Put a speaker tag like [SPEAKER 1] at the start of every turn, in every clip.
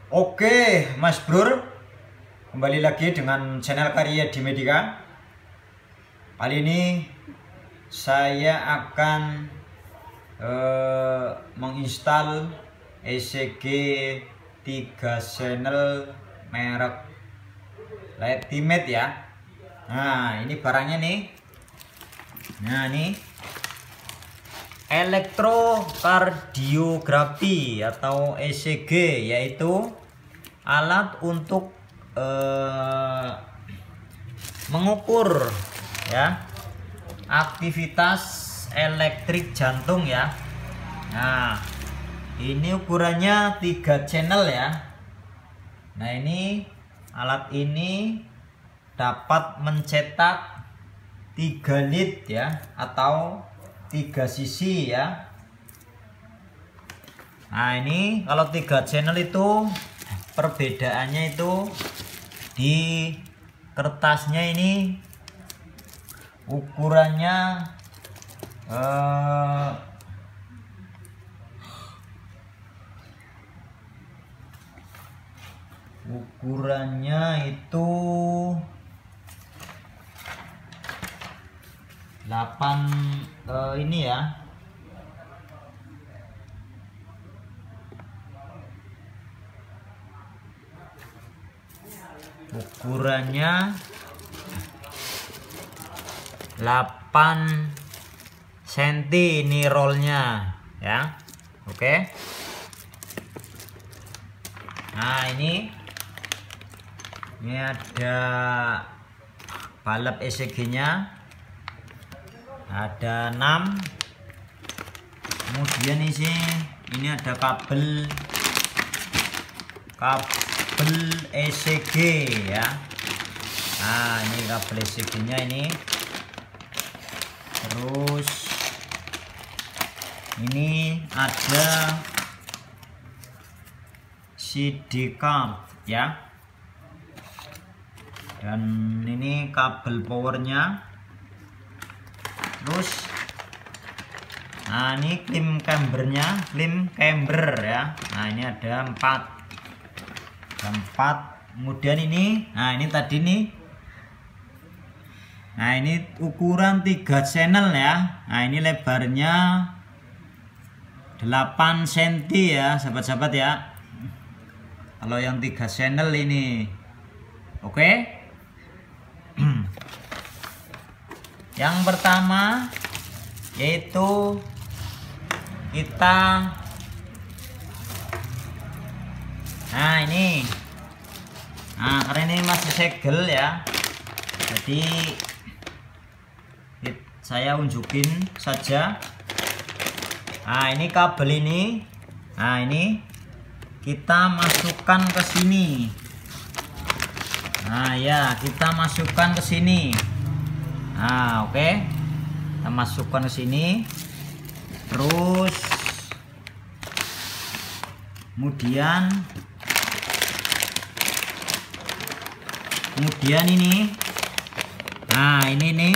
[SPEAKER 1] Oke, Mas Bro, kembali lagi dengan channel Karya di Medica. Kali ini saya akan menginstal ECG 3 channel merek Ultimate ya. Nah, ini barangnya nih. Nah, ini elektrokardiografi atau ECG, yaitu alat untuk mengukur ya aktivitas elektrik jantung ya. Nah, ini ukurannya 3 channel ya. Nah, ini alat ini dapat mencetak 3 lead ya, atau 3 sisi ya. Nah, ini kalau 3 channel itu perbedaannya itu di kertasnya ini ukurannya itu 8 ini ya. Ukurannya 8 cm ini rollnya ya. Oke. Nah, ini ada balap ECG-nya, ada 6. Kemudian ini ada kabel ECG ya. Nah, ini kabel ECG-nya ini. Terus ini ada CD card ya. Dan ini kabel powernya. Terus nah, ini clamp cambernya, clamp camber ya. Nah, ini ada 4. Kemudian ini, nah ini tadi nih. Nah, ini ukuran 3 channel ya. Nah, ini lebarnya 8 cm ya, sahabat-sahabat ya. Kalau yang 3 channel ini. Oke. Yang pertama yaitu kita, nah ini, nah karena ini masih segel ya, jadi saya unjukin saja. Nah, ini kabel ini, nah ini kita masukkan ke sini. Nah ya, kita masukkan ke sini. Nah, oke. Kita masukkan ke sini. Terus kemudian ini, nah ini nih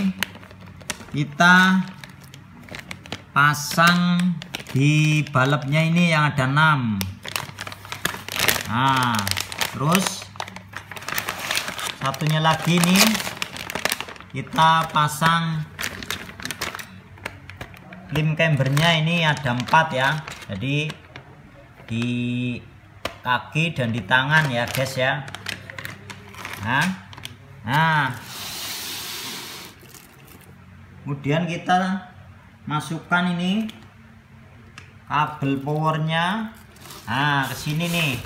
[SPEAKER 1] kita pasang di balapnya ini yang ada 6. Nah, terus satunya lagi nih kita pasang clamp cambernya, ini ada 4 ya. Jadi di kaki dan di tangan ya guys ya. Nah, kemudian kita masukkan ini kabel powernya, nah ke sini nih.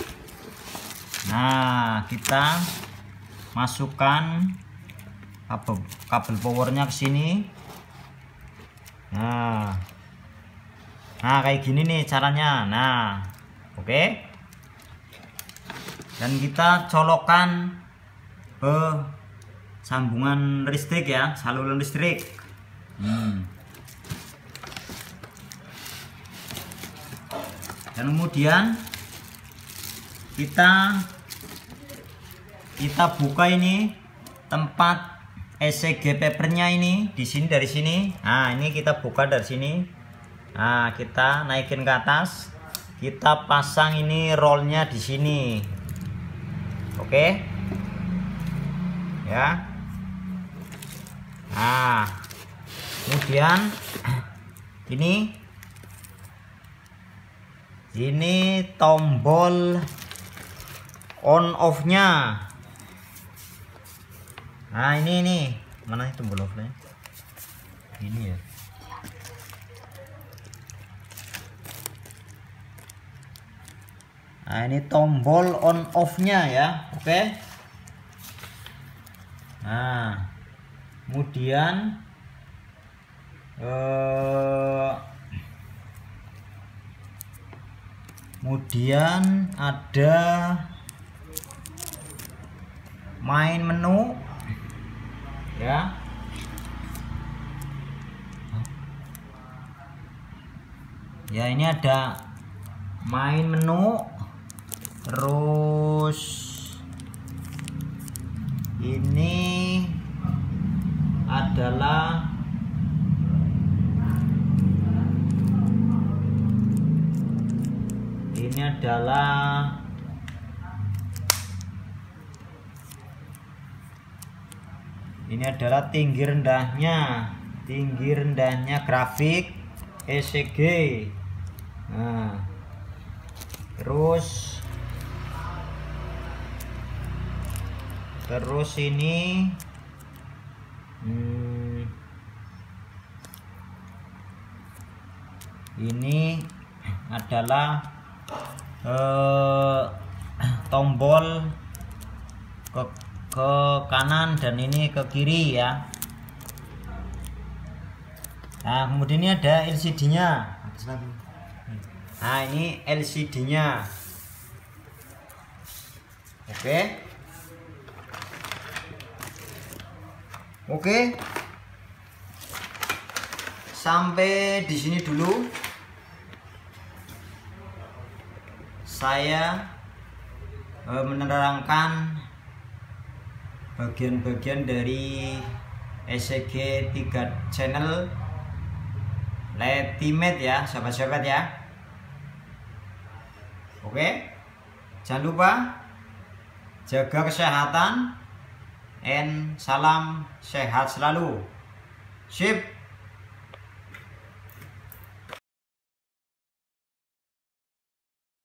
[SPEAKER 1] Nah, kita masukkan kabel powernya ke sini. Nah kayak gini nih caranya. Nah, oke. Dan kita colokkan ke sambungan listrik ya, saluran listrik. Dan kemudian kita buka ini tempat ECG papernya ini di sini, dari sini. Nah, ini kita buka dari sini. Nah, kita naikin ke atas. Kita pasang ini rollnya di sini. Oke ya. Nah kemudian ini tombol on off nya. Nah ini mana tombol off nya ini ya. Nah ini tombol on off nya ya. Oke. Nah kemudian ada main menu ya. Ya ini ada main menu, terus ini adalah tinggi rendahnya grafik ECG. Nah terus ini adalah tombol ke kanan dan ini ke kiri ya. Nah kemudian ini ada LCD nya. Nah ini LCD nya. Oke. Sampai di sini dulu saya menerangkan bagian-bagian dari ECG 3 channel Ultimate ya sahabat-sahabat ya. Oke, jangan lupa jaga kesehatan and salam sehat selalu. Sip.